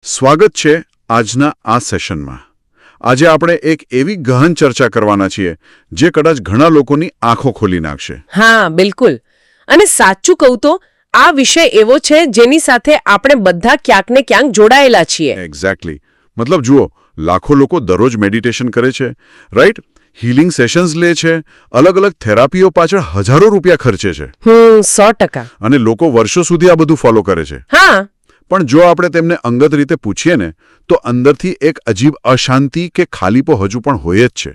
સ્વાગત છે આજના આ સેશનમાં. આજે આપણે એક એવી ગહન ચર્ચા કરવાના છીએ જે કદાચ ઘણા લોકોની આંખો ખોલી નાખશે. હા, બિલકુલ. અને સાચું કહું તો આ વિષય એવો છે જેની સાથે આપણે બધા ક્યાંક ને ક્યાંક જોડાયેલા છીએ. એક્ઝેક્ટલી. મતલબ જુઓ, લાખો લોકો દરરોજ મેડિટેશન કરે છે, રાઈટ? હીલિંગ સેશન્સ લે છે, અલગ અલગ થેરાપીઓ પાછળ હજારો રૂપિયા ખર્ચે છે. 100%. અને લોકો વર્ષો સુધી આ બધું ફોલો કરે છે. હા. પણ જો આપણે તેમને અંગત રીતે પૂછીએ ને તો અંદરથી એક અજીબ અશાંતિ કે ખાલીપો હજુ પણ હોય જ છે.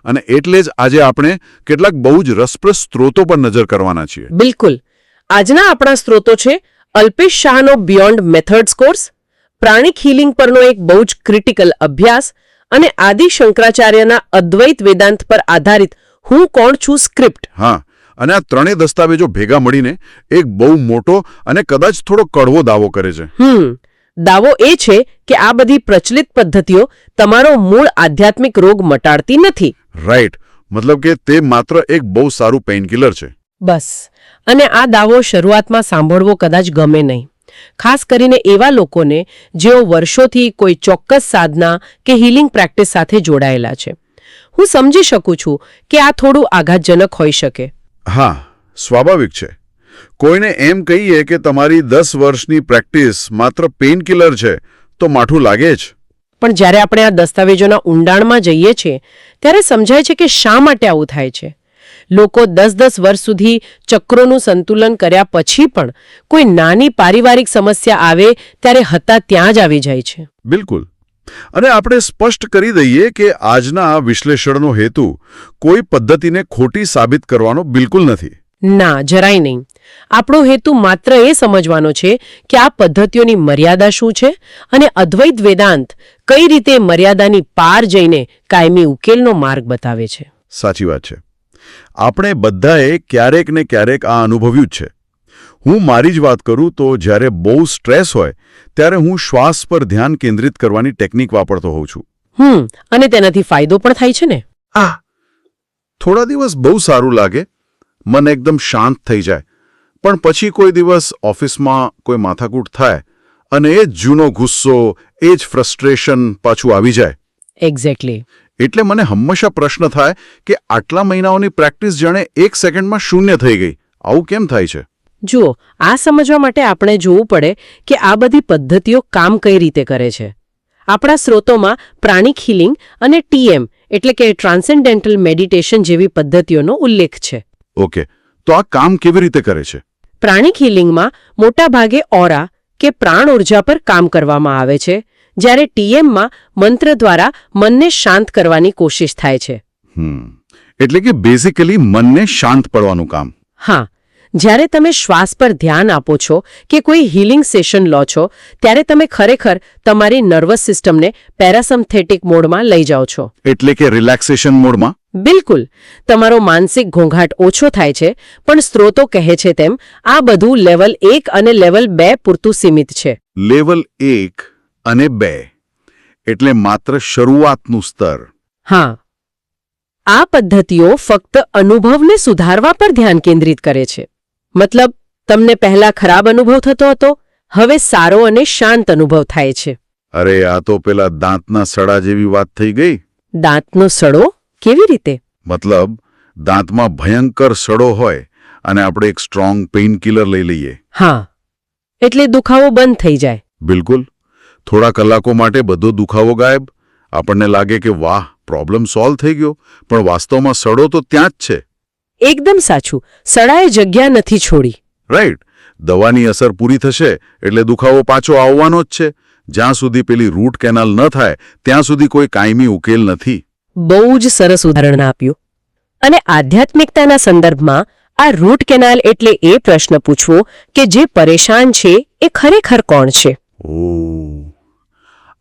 અને એટલે જ આજે આપણે કેટલાક બહુ જ રસપ્રદ સ્ત્રોતો પર નજર કરવાના છીએ. બિલકુલ. આજના આપણા સ્ત્રોતો છે અલ્પેશ શાહનો beyond methods course, pranic healing પરનો એક બહુ જ ક્રિટિકલ અભ્યાસ અને આદિ શંકરાચાર્યના અદ્વૈત વેદાંત પર આધારિત હું કોણ છું સ્ક્રિપ્ટ. હા, અને આ ત્રણેય દસ્તાવેજો ભેગા મળીને એક બહુ મોટો અને કદાચ થોડો કડવો દાવો કરે છે. દાવો એ છે કે આ બધી પ્રચલિત પદ્ધતિઓ તમારો મૂળ આધ્યાત્મિક રોગ મટાડતી નથી. રાઈટ. મતલબ કે તે માત્ર એક બહુ સારું પેઇનકિલર છે. બસ. અને આ દાવો શરૂઆતમાં સાંભળવો કદાચ ગમે નહીં, ખાસ કરીને એવા લોકોને જેઓ વર્ષોથી કોઈ ચોક્કસ સાધના કે હીલિંગ પ્રેક્ટિસ સાથે જોડાયેલા છે. હું સમજી શકું છું કે આ થોડું આઘાતજનક હોઈ શકે. હા, સ્વાભાવિક છે. કોઈને એમ કહીએ કે તમારી 10 વર્ષની પ્રેક્ટિસ માત્ર પેઇનકિલર છે તો માઠું લાગે જ. પણ જ્યારે આપણે આ દસ્તાવેજોના ઊંડાણમાં જઈએ છીએ ત્યારે સમજાય છે કે શા માટે આવું થાય છે. લોકો 10-10 વર્ષ સુધી ચક્રોનું સંતુલન કર્યા પછી પણ કોઈ નાની પારિવારિક સમસ્યા આવે ત્યારે હતા ત્યાં જ આવી જાય છે. બિલકુલ. અને આપણે સ્પષ્ટ કરી દઈએ કે આજના આ વિશ્લેષણનો હેતુ કોઈ પદ્ધતિને ખોટી સાબિત કરવાનો બિલકુલ નથી. ના, જરાય નહીં. આપણો હેતુ માત્ર એ સમજવાનો છે કે આ પદ્ધતિઓની મર્યાદા શું છે અને અદ્વૈત વેદાંત કઈ રીતે મર્યાદાની પાર જઈને કાયમી ઉકેલનો માર્ગ બતાવે છે. સાચી વાત છે. આપણે બધાએ ક્યારેક ને ક્યારેક આ અનુભવ્યું જ છે. હું મારી જ વાત કરું તો જ્યારે બહુ સ્ટ્રેસ હોય ત્યારે હું શ્વાસ પર ધ્યાન કેન્દ્રિત કરવાની ટેકનિક વાપરતો હોઉં છું. અને તેનાથી ફાયદો પણ થાય છે ને. થોડા દિવસ બહુ સારું લાગે, મન એકદમ શાંત થઈ જાય. પણ પછી કોઈ દિવસ ઓફિસમાં કોઈ માથાકૂટ થાય અને એ જ જૂનો ગુસ્સો, એ જ ફ્રસ્ટ્રેશન પાછું આવી જાય. એક્ઝેક્ટલી. એટલે મને હંમેશા પ્રશ્ન થાય કે આટલા મહિનાઓની પ્રેક્ટિસ જાણે એક સેકન્ડમાં શૂન્ય થઈ ગઈ. આવું કેમ થાય છે? જુઓ, આ સમજવા માટે આપણે જોવું પડે કે આ બધી પદ્ધતિઓ કામ કઈ રીતે કરે છે. આપણા સ્ત્રોતોમાં પ્રાણિક હીલિંગ અને TM એટલે કે ટ્રાન્સેન્ડેન્ટલ મેડિટેશન જેવી પદ્ધતિઓનો ઉલ્લેખ છે. ઓકે, તો આ કામ કેવી રીતે કરે છે? પ્રાણિક હીલિંગમાં મોટાભાગે ઓરા કે પ્રાણ ઉર્જા પર કામ કરવામાં આવે છે, જ્યારે TMમાં મંત્ર દ્વારા મનને શાંત કરવાની કોશિશ થાય છે. એટલે કે બેઝિકલી મનને શાંત પડવાનું કામ. હા. જ્યારે તમે શ્વાસ પર ધ્યાન આપો છો કે કોઈ હીલિંગ સેશન લો છો ત્યારે તમે ખરેખર તમારી નર્વસ સિસ્ટમને પેરાસિમ્પેથેટિક મોડમાં લઈ જાઓ છો. એટલે કે રિલેક્સેશન મોડમાં. બિલકુલ. તમારો માનસિક ઘોંઘાટ ઓછો થાય છે, પણ સ્ત્રોતો કહે છે તેમ આ બધું લેવલ 1 અને લેવલ 2 પૂરતું સીમિત છે. લેવલ 1 અને 2 એટલે માત્ર શરૂઆતનું સ્તર. હા. આ પદ્ધતિઓ ફક્ત અનુભવને સુધારવા પર ધ્યાન કેન્દ્રિત કરે છે. મતલબ, તમને પહેલા ખરાબ અનુભવ થતો હતો, હવે સારો અને શાંત અનુભવ થાય છે. અરે, આ તો પેલા દાંતના સડા જેવી વાત થઈ ગઈ. દાંતનો સડો? કેવી રીતે? મતલબ, દાંતમાં ભયંકર સડો હોય અને આપણે એક સ્ટ્રોંગ પેઇનકિલર લઈ લઈએ. હા. એટલે દુખાવો બંધ થઈ જાય. બિલકુલ. થોડા કલાકો માટે બધો દુખાવો ગાયબ. આપણને લાગે કે વાહ, પ્રોબ્લેમ સોલ્વ થઈ ગયો, પણ વાસ્તવમાં સડો તો ત્યાં જ છે. એકદમ સાચું. સડાએ જગ્યા નથી છોડી. રાઈટ. દવાની અસર પૂરી થશે એટલે દુખાવો પાછો આવવાનો જ છે. જ્યાં સુધી પેલી રૂટ કેનાલ ન થાય ત્યાં સુધી કોઈ કાયમી ઉકેલ નથી. બહુ જ સરસ ઉદાહરણ આપ્યું. અને આધ્યાત્મિકતાના સંદર્ભમાં આ રૂટ કેનાલ એટલે એ પ્રશ્ન પૂછવો કે જે પરેશાન છે એ ખરેખર કોણ છે.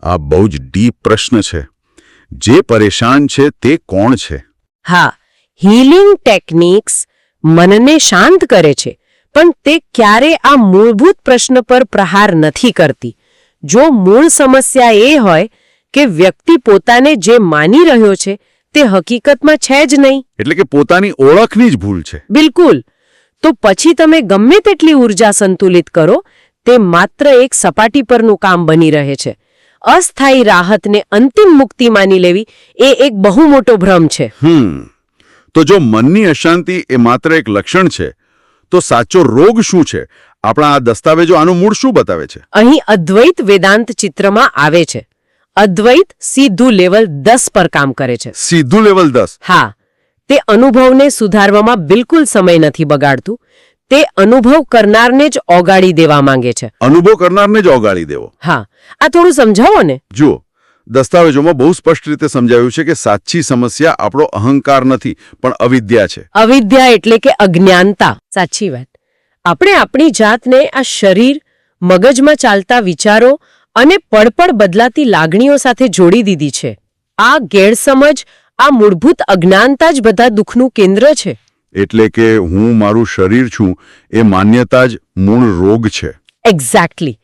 આ બહુ જ ડીપ પ્રશ્ન છે. જે પરેશાન છે તે કોણ છે? હા. હીલિંગ ટેકનિક્સ મનને શાંત કરે છે, પણ તે ક્યારે આ મૂળભૂત પ્રશ્ન પર પ્રહાર નથી કરતી. જો મૂળ સમસ્યા એ હોય કે વ્યક્તિ પોતાને જે માની રહ્યો છે તે હકીકતમાં છે જ નહીં, એટલે કે પોતાની ઓળખની જ ભૂલ છે. બિલકુલ. તો પછી તમે ગમે તેટલી ઉર્જા સંતુલિત કરો, તે માત્ર એક સપાટી પરનું કામ બની રહે છે. અસ્થાયી રાહતને અંતિમ મુક્તિ માની લેવી એ એક બહુ મોટો ભ્રમ છે. તો જો મનની અશાંતિ એ માત્ર એક લક્ષણ છે તો સાચો રોગ શું છે? આપણા આ દસ્તાવેજો આનું મૂળ શું બતાવે છે? અહીં અદ્વૈત વેદાંત ચિત્રમાં આવે છે. અદ્વૈત સીધું લેવલ 10 પર કામ કરે છે. સીધું લેવલ 10? હા, તે અનુભવને સુધારવામાં બિલકુલ સમય નથી બગાડતું. તે અનુભવ કરનારને જ ઓગાળી દેવા માંગે છે. અનુભવ કરનારને જ ઓગાળી દેવો? હા, આ થોડું સમજાવો ને. જુઓ, દસ્તાવેજોમાં બહુ સ્પષ્ટ રીતે સમજાવ્યું છે કે સાચી સમસ્યા આપણો અહંકાર નથી પણ અવિદ્યા છે. અવિદ્યા એટલે કે અજ્ઞાનતા. સાચી વાત. આપણે આપણી જાતને આ શરીર, મગજમાં ચાલતા વિચારો અને પડપડ બદલાતી લાગણીઓ સાથે જોડી દીધી છે. આ ગેરસમજ, આ મૂળભૂત અજ્ઞાનતા જ બધા દુઃખનું કેન્દ્ર છે. એટલે કે હું મારું શરીર છું એ માન્યતા જ મૂળ રોગ છે. એક્ઝેક્ટલી.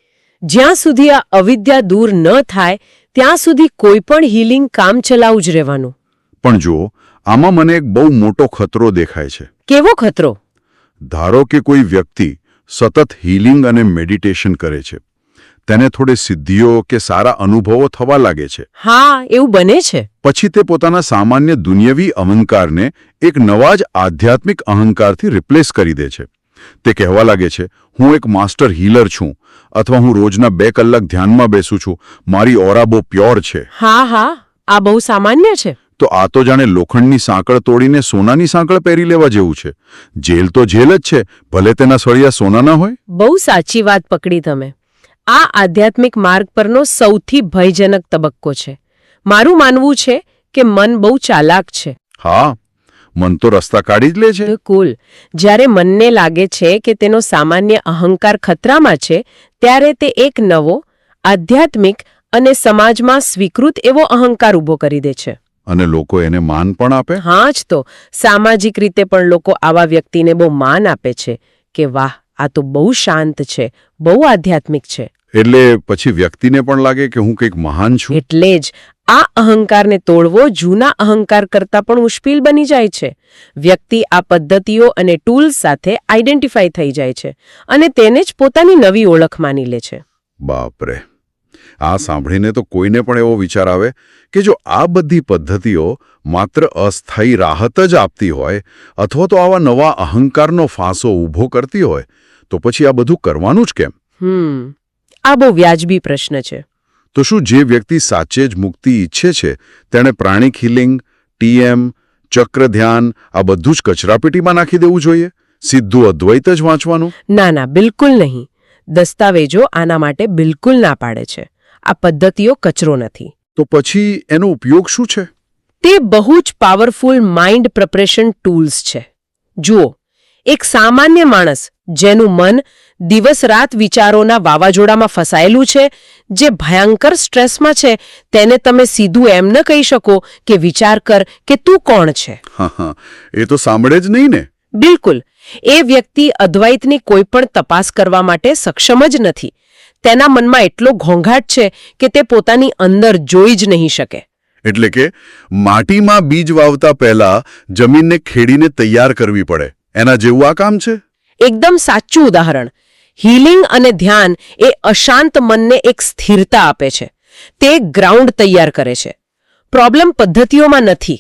જ્યાં સુધી આ અવિદ્યા દૂર ન થાય ત્યાં સુધી કોઈ પણ હીલિંગ કામચલાઉ જ રહેવાનું. પણ જુઓ, આમાં મને એક બહુ મોટો ખતરો દેખાય છે. કેવો ખતરો? ધારો કે કોઈ વ્યક્તિ સતત હીલિંગ અને મેડિટેશન કરે છે, તેને થોડી સિદ્ધિઓ કે સારા અનુભવો થવા લાગે છે. હા, એવું બને છે. પછી તે પોતાના સામાન્ય દુન્યવી અહંકારને એક નવા જ આધ્યાત્મિક અહંકારથી રિપ્લેસ કરી દે છે. તે કહેવા લાગે છે, હું એક માસ્ટર હીલર છું, અથવા હું રોજના 2 કલાક ધ્યાનમાં બેસું છું, મારી ઓરા બહુ પ્યોર છે. હા, આ બહુ સામાન્ય છે. તો આ તો જાણે લોખંડની સાંકળ તોડીને સોનાની સાંકળ પહેરી લેવા જેવું છે. જેલ તો જેલ જ છે, ભલે તેના સળિયા સોનાના હોય. બહુ સાચી વાત પકડી તમે. આ આધ્યાત્મિક માર્ગ પરનો સૌથી ભયજનક તબક્કો છે. મારું માનવું છે કે મન બહુ ચાલાક છે. હા, મન તો રસ્તા કાઢી જ લે છે. બિલકુલ. જ્યારે મનને લાગે છે કે તેનો સામાન્ય અહંકાર ખતરામાં છે, ત્યારે તે એક નવો, આધ્યાત્મિક અને સમાજમાં સ્વીકૃત એવો અહંકાર ઊભો કરી દે છે. અને લોકો એને માન પણ આપે. હા જ તો. સામાજિક રીતે પણ લોકો આવા વ્યક્તિને બહુ માન આપે છે કે વાહ, આ તો બહુ શાંત છે, બહુ આધ્યાત્મિક છે. એટલે પછી વ્યક્તિને પણ લાગે કે હું કંઈક મહાન છું. એટલે જ આ અહંકારને તોડવો જૂના અહંકાર કરતાં પણ મુશ્કેલ બની જાય છે. વ્યક્તિ આ પદ્ધતિઓ અને ટૂલ્સ સાથે આઈડેન્ટિફાઈ થઈ જાય છે અને તેને જ પોતાની નવી ઓળખ માની લે છે. બાપરે, આ સાંભળીને તો કોઈને પણ એવો વિચાર આવે કે જો આ બધી પદ્ધતિઓ માત્ર અસ્થાયી રાહત જ આપતી હોય અથવા તો આવા નવા અહંકારનો ફાંસો ઊભો કરતી હોય તો પછી આ બધું કરવાનું જ કેમ? આ બહુ વ્યાજબી પ્રશ્ન છે. તો શું જે વ્યક્તિ સાચે જ મુક્તિ ઈચ્છે છે તેણે પ્રાણિક હિલિંગ, TM, ચક્ર ધ્યાન આ બધું જ કચરાપેટીમાં નાખી દેવું જોઈએ? સીધું અદ્વૈત જ વાંચવાનું? ના, બિલકુલ નહીં. દસ્તાવેજો આના માટે બિલકુલ ના પાડે છે. આ પદ્ધતિઓ કચરો નથી. તો પછી એનો ઉપયોગ શું છે? તે બહુ જ પાવરફુલ માઇન્ડ પ્રિપરેશન ટૂલ્સ છે. જુઓ, એક સામાન્ય માણસ જેનું મન દિવસ-રાત વિચારોના વાવાઝોડામાં ફસાયેલું છે, જે ભયંકર સ્ટ્રેસમાં છે, તેને તમે સીધું એમ ન કહી શકો કે વિચાર કર કે તું કોણ છે. હા, એ તો સાંભળે જ નહીં ને. બિલકુલ. એ વ્યક્તિ અદ્વૈતની કોઈ પણ તપાસ કરવા માટે સક્ષમ જ નથી. તેના મનમાં એટલો ઘોંઘાટ છે કે તે પોતાની અંદર જોઈ જ નહીં શકે. એટલે કે માટીમાં બીજ વાવતા પહેલા જમીનને ખેડીને તૈયાર કરવી પડે, એના જેવું આ કામ છે. એકદમ સાચું ઉદાહરણ. હીલિંગ અને ધ્યાન એ અશાંત મનને એક સ્થિરતા આપે છે. તે એક ગ્રાઉન્ડ તૈયાર કરે છે. પ્રોબ્લેમ પદ્ધતિઓમાં નથી.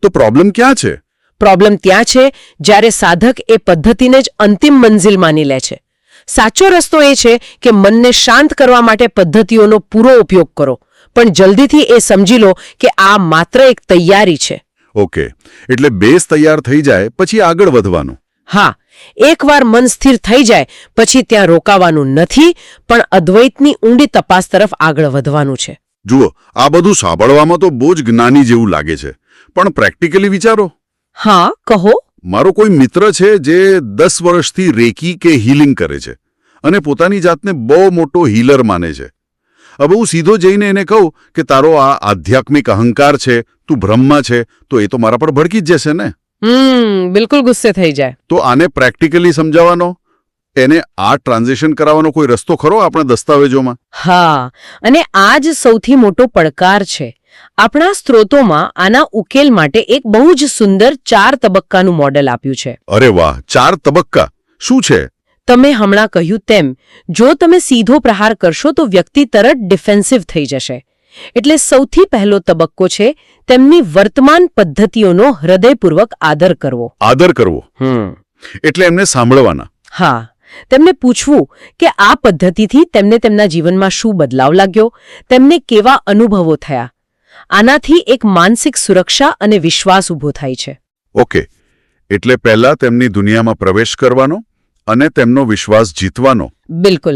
તો પ્રોબ્લેમ ક્યાં છે? પ્રોબ્લેમ ત્યાં છે જ્યારે સાધક એ પદ્ધતિને જ અંતિમ મંજિલ માની લે છે. સાચો રસ્તો એ છે કે મનને શાંત કરવા માટે પદ્ધતિઓનો પૂરો ઉપયોગ કરો, પણ જલ્દીથી એ સમજી લો કે આ માત્ર એક તૈયારી છે. ઓકે, એટલે બેઝ તૈયાર થઈ જાય પછી આગળ વધવાનું. હા, એકવાર મન સ્થિર થઈ જાય પછી ત્યાં રોકાવાનું નથી, પણ અદ્વૈતની ઊંડી તપાસ તરફ આગળ વધવાનું છે. જુઓ, આ બધું સાંભળવામાં તો બહુ જ જ્ઞાની જેવું લાગે છે, પણ પ્રેક્ટિકલી વિચારો. હા, કહો. મારો કોઈ મિત્ર છે જે 10 વર્ષથી રેકી કે હીલિંગ કરે છે અને પોતાની જાતને બહુ મોટો હીલર માને છે. હવે હું સીધો જઈને એને કહું કે તારો આ આધ્યાત્મિક અહંકાર છે, તું ભ્રમમાં છે, તો એ તો મારા પર ભડકી જ જશે ને. બિલકુલ ગુસ્સે થઈ જાય. તો આને પ્રેક્ટિકલી સમજાવવાનો, એને આ ટ્રાન્ઝેક્શન કરાવવાનો કોઈ રસ્તો ખરો આપણા દસ્તાવેજોમાં? હા, અને આ જ સૌથી મોટો પડકાર છે. આપણા સ્ત્રોતોમાં આના ઉકેલ માટે એક બહુ જ સુંદર 4 તબક્કાનું મોડેલ આપ્યું છે. અરે વાહ, 4 તબક્કા શું છે? તમે હમણાં કહ્યું તેમ જો તમે સીધો પ્રહાર કરશો તો વ્યક્તિ તરત ડિફેન્સિવ થઈ જશે. એટલે સૌથી પહેલો તબક્કો છે તેમની વર્તમાન પદ્ધતિઓનો હૃદયપૂર્વક આદર કરવો. આદર કરવો એટલે એમને સાંભળવાના. હા, તેમને પૂછવું કે આ પદ્ધતિથી તેમને તેમના જીવનમાં શું બદલાવ લાગ્યો, તેમને કેવા અનુભવો થયા. આનાથી એક માનસિક સુરક્ષા અને વિશ્વાસ ઊભો થાય છે. ઓકે, એટલે પહેલા તેમની દુનિયામાં પ્રવેશ કરવાનો અને તેમનો વિશ્વાસ જીતવાનો. બિલકુલ.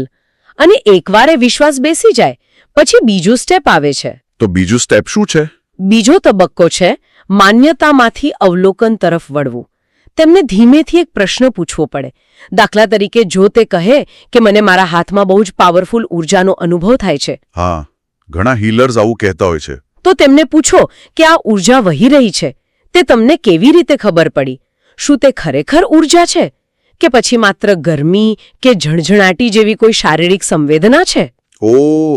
અને એકવાર એ વિશ્વાસ બેસી જાય પછી બીજું સ્ટેપ આવે છે. તો બીજું સ્ટેપ શું છે? બીજો તબક્કો છે માન્યતામાંથી અવલોકન તરફ વળવું. તેમને ધીમેથી એક પ્રશ્ન પૂછવો પડે. દાખલા તરીકે જો તે કહે કે મને મારા હાથમાં બહુ જ પાવરફુલ ઊર્જાનો અનુભવ થાય છે. હા, ઘણા હીલર્સ આવું કહેતા હોય છે. તો તેમને પૂછો કે આ ઊર્જા વહી રહી છે તે તમને કેવી રીતે ખબર પડી? શું તે ખરેખર ઊર્જા છે કે પછી માત્ર ગરમી કે ઝણઝણાટી જેવી કોઈ શારીરિક સંવેદના છે? ઓ,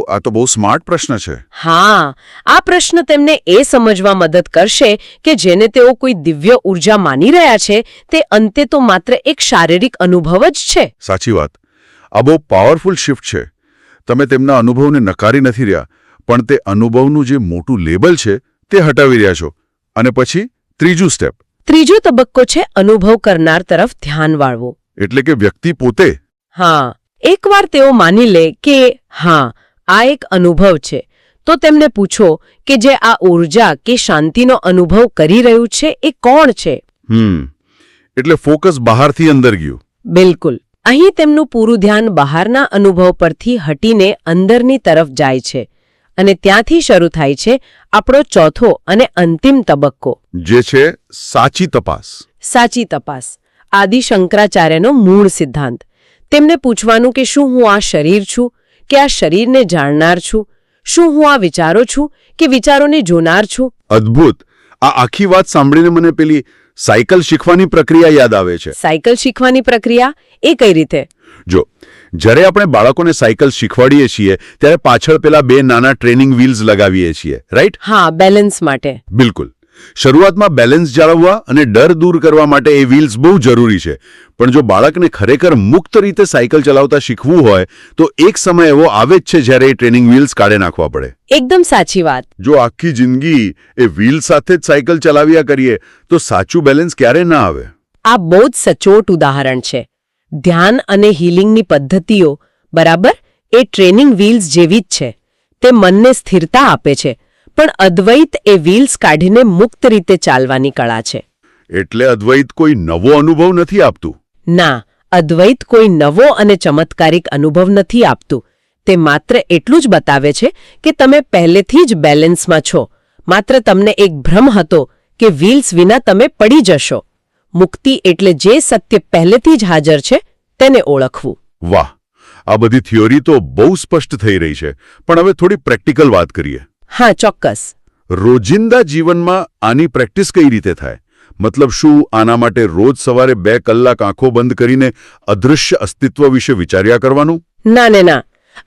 આ તો બહુ સ્માર્ટ પ્રશ્ન છે. હા, આ પ્રશ્ન તેમને એ સમજવા મદદ કરશે કે જેને તેઓ કોઈ દિવ્ય ઊર્જા માની રહ્યા છે તે અંતે તો માત્ર એક શારીરિક અનુભવ જ છે. સાચી વાત. આ બહુ પાવરફુલ શિફ્ટ છે. તમે તેમના અનુભવને નકારી નથી રહ્યા, પણ તે અનુભવનું જે મોટું લેબલ છે તે હટાવી રહ્યા છો. અને પછી ત્રીજું સ્ટેપ. ત્રીજો તબક્કો છે અનુભવ કરનાર તરફ ધ્યાન વાળવું. એટલે કે વ્યક્તિ પોતે. હા, એકવાર તેઓ માની લે કે હા, આ એક અનુભવ છે, તો તેમને પૂછો કે જે આ ઊર્જા કે શાંતિનો અનુભવ કરી રહ્યું છે એ કોણ છે? એટલે ફોકસ બહારથી અંદર ગયું. બિલકુલ. અહીં તેમનું પૂરું ધ્યાન બહારના અનુભવ પરથી હટીને અંદરની તરફ જાય છે. અને ત્યાંથી શરૂ થાય છે આપણો ચોથો અને અંતિમ તબક્કો, જે છે સાચી તપાસ. સાચી તપાસ. આદિ શંકરાચાર્યનો મૂળ સિદ્ધાંત. તેમને પૂછવાનું કે શું હું આ શરીર છું કે આ શરીરને જાણનાર છું? શું હું આ વિચારો છું કે વિચારોને જોનાર છું? અદ્ભુત. આ આખી વાત સાંભળીને મને પેલી સાયકલ શીખવાની પ્રક્રિયા યાદ આવે છે. સાયકલ શીખવાની પ્રક્રિયા એ કઈ રીતે? જો, જ્યારે આપણે બાળકોને સાયકલ શીખવાડીએ છીએ ત્યારે પાછળ પેલા 2 નાના ટ્રેનિંગ વ્હીલ્સ લગાવીએ છીએ, રાઈટ? હા, બેલેન્સ માટે. બિલકુલ. શરૂઆતમાં બેલેન્સ જાળવવા અને ડર દૂર કરવા માટે એ વ્હીલ્સ બહુ જરૂરી છે. પણ જો બાળકને ખરેખર મુક્ત રીતે સાયકલ ચલાવતા શીખવું હોય તો એક સમય એવો આવે જ છે જ્યારે એ ટ્રેનિંગ વ્હીલ્સ કાઢી નાખવા પડે. એકદમ સાચી વાત. જો આખી જિંદગી એ વ્હીલ સાથે જ સાયકલ ચલાવ્યા કરીએ તો સાચું બેલેન્સ ક્યારે ના આવે. આ બહુ જ સચોટ ઉદાહરણ છે. ધ્યાન અને હીલિંગની પદ્ધતિઓ બરાબર એ ટ્રેનિંગ વ્હીલ્સ જેવી જ છે. તે મનને સ્થિરતા આપે છે, પણ અદ્વૈત એ વ્હીલ્સ કાઢીને મુક્ત રીતે ચાલવાની કળા છે. એટલે અદ્વૈત કોઈ નવો અનુભવ નથી આપતું. ના, અદ્વૈત કોઈ નવો અને ચમત્કારિક અનુભવ નથી આપતું. તે માત્ર એટલું જ બતાવે છે કે તમે પહેલેથી જ બેલેન્સમાં છો. માત્ર તમને એક ભ્રમ હતો કે વ્હીલ્સ વિના તમે પડી જશો. મુક્તિ એટલે જે સત્ય પહેલેથી જ હાજર છે તેને ઓળખવું. વાહ, આ બધી થિયોરી તો બહુ સ્પષ્ટ થઈ રહી છે, પણ હવે થોડી પ્રેક્ટિકલ વાત કરીએ. હા, ચોક્કસ. રોજિંદા જીવનમાં આની પ્રેક્ટિસ કઈ રીતે થાય? મતલબ શું આના માટે રોજ સવારે 2 કલાક આંખો બંધ કરીને અદૃશ્ય અસ્તિત્વ વિશે વિચાર્યા કરવાનું? ના ને ના.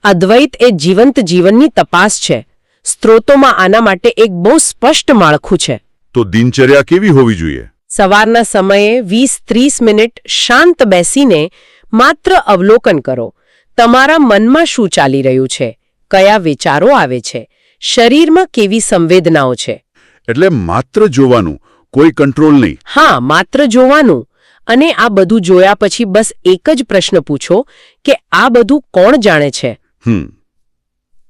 અદ્વૈત એ જીવંત જીવનની તપાસ છે. સ્ત્રોતોમાં આના માટે એક બહુ સ્પષ્ટ માળખું છે. તો દિનચર્યા કેવી હોવી જોઈએ? સવારના સમયે 20-30 મિનિટ શાંત બેસીને માત્ર અવલોકન કરો. તમારા મનમાં શું ચાલી રહ્યું છે? કયા વિચારો આવે છે? શરીરમાં કેવી સંવેદનાઓ છે? એટલે માત્ર જોવાનું, કોઈ કંટ્રોલ નહીં. હા, માત્ર જોવાનું. અને આ બધું જોયા પછી બસ એક જ પ્રશ્ન પૂછો કે આ બધું કોણ જાણે છે?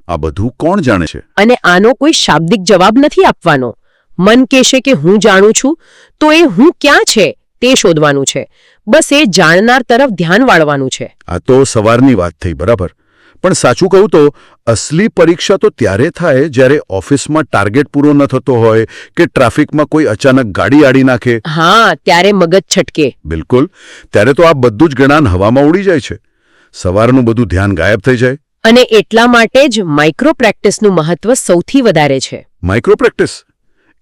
આ બધું કોણ જાણે છે? અને આનો કોઈ શાબ્દિક જવાબ નથી આપવાનો. મન કહેશે કે હું જાણું છું, તો એ હું ક્યાં છે તે શોધવાનું છે. બસ એ જાણનાર તરફ ધ્યાન વાળવાનું છે. આ તો સવારની વાત થઈ, બરાબર. પણ સાચું કહું તો અસલી પરીક્ષા તો ત્યારે થાય જ્યારે ઓફિસમાં ટાર્ગેટ પૂરો ન થતો હોય કે ટ્રાફિકમાં કોઈ અચાનક ગાડી આડી નાખે. હા, ત્યારે મગજ છટકે. બિલકુલ. ત્યારે તો આ બધું જ જ્ઞાન હવામાં ઉડી જાય છે. સવારનું બધું ધ્યાન ગાયબ થઈ જાય. અને એટલા માટે જ માઇક્રો પ્રેક્ટિસનું મહત્વ સૌથી વધારે છે. માઇક્રો પ્રેક્ટિસ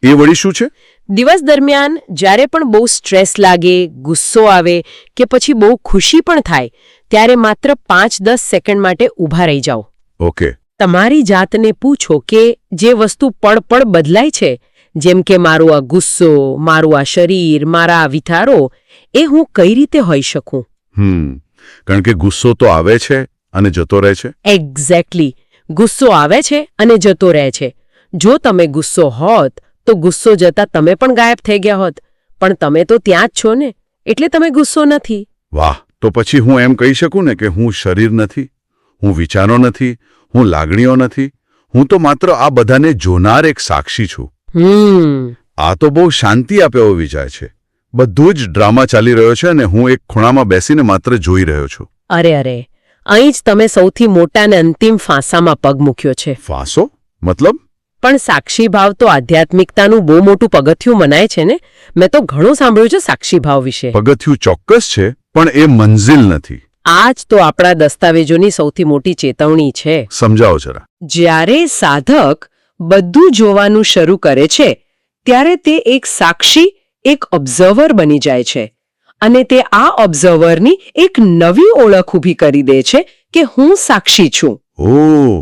એ વળી શું છે? દિવસ દરમિયાન જ્યારે પણ બહુ સ્ટ્રેસ લાગે, ગુસ્સો આવે કે પછી બહુ ખુશી પણ થાય ત્યારે માત્ર 5-10 સેકન્ડ માટે ઊભા રહી જાઓ. ઓકે. તમારી જાતને પૂછો કે જે વસ્તુ પળ બદલાય છે, જેમ કે મારો આ ગુસ્સો, મારું આ શરીર, મારા આ વિચારો, એ હું કઈ રીતે હોઈ શકું? કારણ કે ગુસ્સો તો આવે છે અને જતો રહે છે. એક્ઝેક્ટલી. ગુસ્સો આવે છે અને જતો રહે છે. જો તમે ગુસ્સો હોત તો ગુસ્સો જતા તમે પણ ગાયબ થઈ ગયા હોત, પણ તમે તો ત્યાં જ છો ને, એટલે તમે ગુસ્સો નથી. વાહ! તો પછી હું એમ કહી શકું ને કે હું શરીર નથી, હું વિચારો નથી, હું લાગણીઓ નથી, હું તો માત્ર આ બધાને જોનાર એક સાક્ષી છું. આ તો બહુ શાંતિ આપે એવો વિચાર છે. બધું જ ડ્રામા ચાલી રહ્યો છે અને હું એક ખૂણામાં બેસીને માત્ર જોઈ રહ્યો છું. અરે, અહીં જ તમે સૌથી મોટા અને અંતિમ ફાંસામાં પગ મૂક્યો છે. ફાંસો? મતલબ? પણ સાક્ષી ભાવ તો આધ્યાત્મિકતાનું બહુ મોટું પગથિયું મનાય છે ને. મેં તો ઘણું સાંભળ્યું છે સાક્ષી ભાવ વિશે. પગથિયું ચોક્કસ છે, પણ એ મંઝિલ નથી. આ જ તો આપણા દસ્તાવેજોની સૌથી મોટી ચેતવણી છે. સમજાવો જરા. જ્યારે સાધક બધું જોવાનું શરૂ કરે છે ત્યારે તે એક સાક્ષી, એક ઓબ્ઝર્વર બની જાય છે, અને તે આ ઓબ્ઝર્વરની એક નવી ઓળખ ઊભી કરી દે છે કે હું સાક્ષી છું. ઓહ,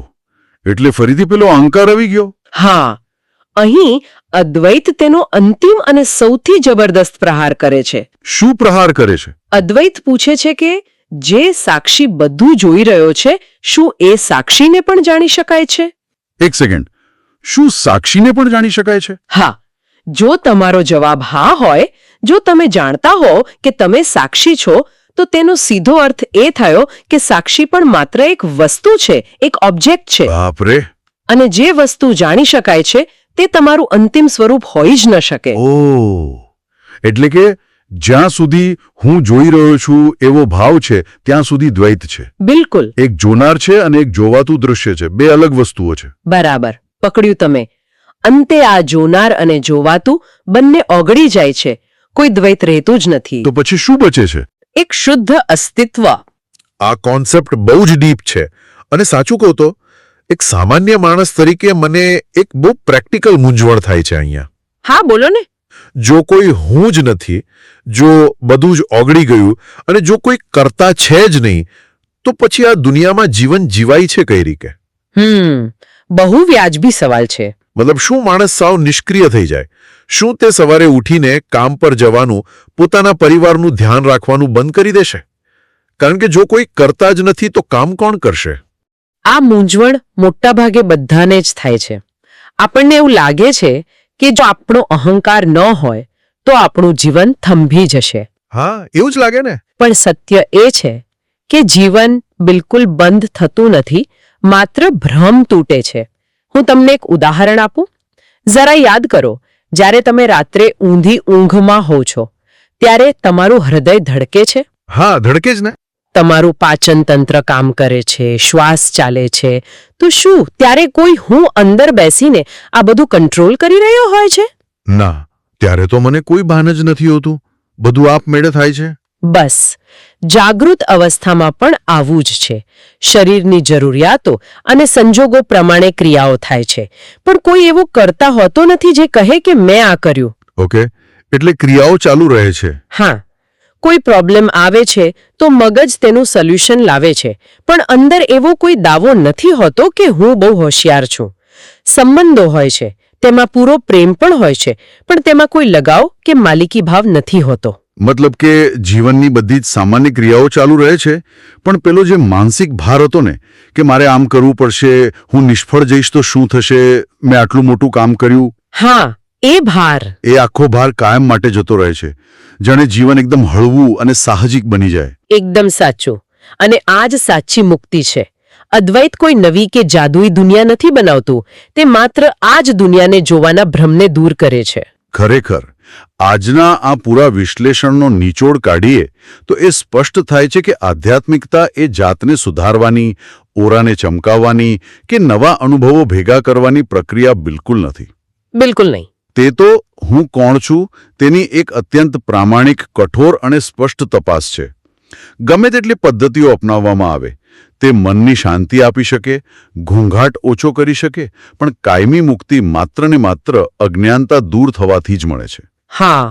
એટલે ફરીથી પેલો અહંકાર આવી ગયો. હા, અહીં અદ્વૈત તેનો અંતિમ અને સૌથી જબરદસ્ત પ્રહાર કરે છે. શું પ્રહાર કરે છે? અદ્વૈત પૂછે છે કે જે સાક્ષી બધું જોઈ રહ્યો છે, શું એ સાક્ષીને પણ જાણી શકાય છે? એક સેકન્ડ, શું સાક્ષીને પણ જાણી શકાય છે? હા. જો તમારો જવાબ હા હોય, જો તમે જાણતા હો કે તમે સાક્ષી છો, તો તેનો સીધો અર્થ એ થયો કે સાક્ષી પણ માત્ર એક વસ્તુ છે, એક ઓબ્જેક્ટ છે. બાપરે! અને જે વસ્તુ જાણી શકાય છે તે તમારું અંતિમ સ્વરૂપ હોઈ જ ન શકે. ઓહ, એટલે કે જ્યાં સુધી હું જોઈ રહ્યો છું એવો ભાવ છે ત્યાં સુધી દ્વૈત છે. બિલકુલ. એક જોનાર છે અને એક જોવાતું દૃશ્ય છે, બે અલગ વસ્તુઓ છે. બરાબર પકડ્યું તમે. અંતે આ જોનાર અને જોવાતું બંને ઓગળી જાય છે, કોઈ દ્વૈત રહેતું જ નથી. તો પછી શું બચે છે? એક શુદ્ધ અસ્તિત્વ. આ કોન્સેપ્ટ બહુ જ ડીપ છે, અને સાચું કહું તો એક સામાન્ય માણસ તરીકે મને એક બહુ પ્રેક્ટિકલ મૂંઝવણ થાય છે અહીંયા. હા, બોલો ને. જો કોઈ હું જ નથી, જો બધું જ ઓગળી ગયું, અને જો કોઈ કરતા છે જ નહીં, તો પછી આ દુનિયામાં જીવન જીવાય છે કઈ રીતે? બહુ વ્યાજબી સવાલ છે. મતલબ શું માણસ સાવ નિષ્ક્રિય થઈ જાય? શું તે સવારે ઉઠીને કામ પર જવાનું, પોતાના પરિવારનું ધ્યાન રાખવાનું બંધ કરી દેશે? કારણ કે જો કોઈ કરતા જ નથી તો કામ કોણ કરશે? આ મૂંઝવણ મોટાભાગે બધાને જ થાય છે. આપણને એવું લાગે છે કે જો આપણો અહંકાર ન હોય તો આપણું જીવન થંભી જશે. હા, એવું જ લાગે ને. પણ સત્ય એ છે કે જીવન બિલકુલ બંધ થતું નથી, માત્ર ભ્રમ તૂટે છે. હું તમને એક ઉદાહરણ આપું. જરા યાદ કરો, જ્યારે તમે રાત્રે ઊંધી ઊંઘમાં હો છો ત્યારે તમારું હૃદય ધડકે છે. હા, ધડકે જ ને. તમારું પાચન તંત્ર કામ કરે છે, શ્વાસ ચાલે છે. તો શું ત્યારે કોઈ હું અંદર બેસીને આ બધું કંટ્રોલ કરી રહ્યો હોય છે? ના, ત્યારે તો મને કોઈ ભાન જ નથી હોતું. બધું આપમેળે થાય છે. બસ, જાગૃત અવસ્થામાં પણ આવું જ છે. શરીરની જરૂરિયાતો અને સંજોગો પ્રમાણે ક્રિયાઓ થાય છે, પણ કોઈ એવું કરતા હોતો નથી જે કહે કે મેં આ કર્યું. ઓકે, એટલે ક્રિયાઓ ચાલુ રહે છે. હા, કોઈ પ્રોબ્લેમ આવે છે તો મગજ તેનું સોલ્યુશન લાવે છે, પણ અંદર એવો કોઈ દાવો નથી હોતો કે હું બહુ હોશિયાર છું. સંબંધો હોય છે, તેમાં પૂરો પ્રેમ પણ હોય છે, પણ તેમાં કોઈ લગાવ કે માલિકી ભાવ નથી હોતો. મતલબ કે જીવનની બધી જ સામાન્ય ક્રિયાઓ ચાલુ રહે છે, પણ પેલો જે માનસિક ભાર હતો ને કે મારે આમ કરવું પડશે, હું નિષ્ફળ જઈશ તો શું થશે, મેં આટલું મોટું કામ કર્યું. હા, એ ભાર. એ આખો ભાર કાયમ માટે જતો રહે છે, જાણે જીવન એકદમ હળવું અને સાહજિક બની જાય. એકદમ સાચું. અને આ જ સાચી મુક્તિ છે. અદ્વૈત કોઈ નવી કે જાદુઈ દુનિયા નથી બનાવતું, તે માત્ર આ જ દુનિયાને જોવાના ભ્રમને દૂર કરે છે. ખરેખર આજના આ પૂરા વિશ્લેષણનો નિચોડ કાઢીએ તો એ સ્પષ્ટ થાય છે કે આધ્યાત્મિકતા એ જાતને સુધારવાની, ઓરાને ચમકાવવાની કે નવા અનુભવો ભેગા કરવાની પ્રક્રિયા બિલકુલ નથી. બિલકુલ નહીં. તે તો હું કોણ છું તેની એક અત્યંત પ્રામાણિક, કઠોર અને સ્પષ્ટ તપાસ છે. ગમે તેટલી પદ્ધતિઓ અપનાવવામાં આવે, તે મનની શાંતિ આપી શકે, ઘોંઘાટ ઓછો કરી શકે, પણ કાયમી મુક્તિ માત્ર ને માત્ર અજ્ઞાનતા દૂર થવાથી જ મળે છે. હા,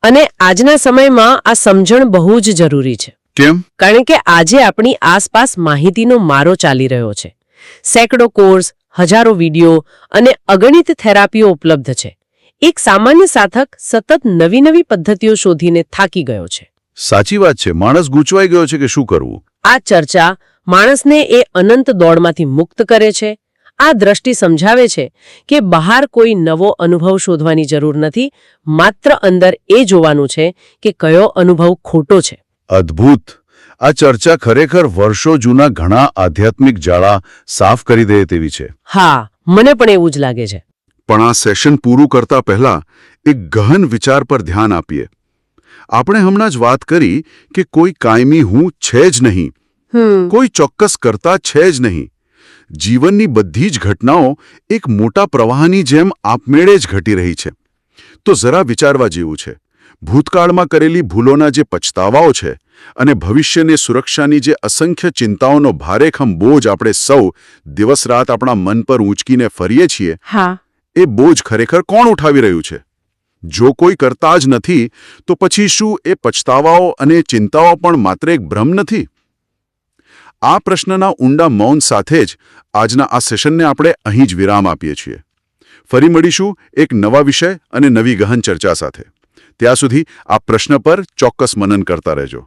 અને આજના સમયમાં આ સમજણ બહુ જ જરૂરી છે. કેમ? કારણ કે આજે આપણી આસપાસ માહિતીનો મારો ચાલી રહ્યો છે. સેંકડો કોર્સ, હજારો વિડીયો અને અગણિત થેરાપીઓ ઉપલબ્ધ છે. એક સામાન્ય સાધક સતત નવી નવી પદ્ધતિઓ શોધીને થાકી ગયો છે. સાચી વાત છે. માણસ ગૂંચવાઈ ગયો છે કે શું કરવું. આ ચર્ચા માણસને એ અનંત દોડમાંથી મુક્ત કરે છે. આ દ્રષ્ટિ સમજાવે છે કે બહાર કોઈ નવો અનુભવ શોધવાની જરૂર નથી, માત્ર અંદર એ જોવાનું છે કે કયો અનુભવ ખોટો છે. અદ્ભુત. આ ચર્ચા ખરેખર વર્ષો જૂના ઘણા આધ્યાત્મિક જાળા સાફ કરી દે તેવી છે. હા, મને પણ એવું જ લાગે છે. પણ આ સેશન પૂરું કરતા પહેલા એક ગહન વિચાર પર ધ્યાન આપીએ. આપણે હમણાં જ વાત કરી કે કોઈ કાયમી હું છે જ નહીં, કોઈ ચોક્કસ કરતા છે જ નહીં. જીવનની બધી જ ઘટનાઓ એક મોટા પ્રવાહની જેમ આપમેળે જ ઘટી રહી છે. તો જરા વિચારવા જેવું છે. ભૂતકાળમાં કરેલી ભૂલોના જે પછતાવાઓ છે અને ભવિષ્યની સુરક્ષાની જે અસંખ્ય ચિંતાઓનો ભારેખમ બોજ આપણે સૌ દિવસ રાત આપણા મન પર ઊંચકીને ફરીએ છીએ, એ બોજ ખરેખર કોણ ઉઠાવી રહ્યું છે? જો કોઈ કરતા જ નથી, તો પછી શું એ પછતાવાઓ અને ચિંતાઓ પણ માત્ર એક ભ્રમ નથી? આ પ્રશ્નના ઊંડા મૌન સાથે જ આજના આ સેશનને આપણે અહીં જ વિરામ આપીએ છીએ. ફરી મળીશું એક નવા વિષય અને નવી ગહન ચર્ચા સાથે. ત્યાં સુધી આ પ્રશ્ન પર ચોક્કસ મનન કરતા રહેજો.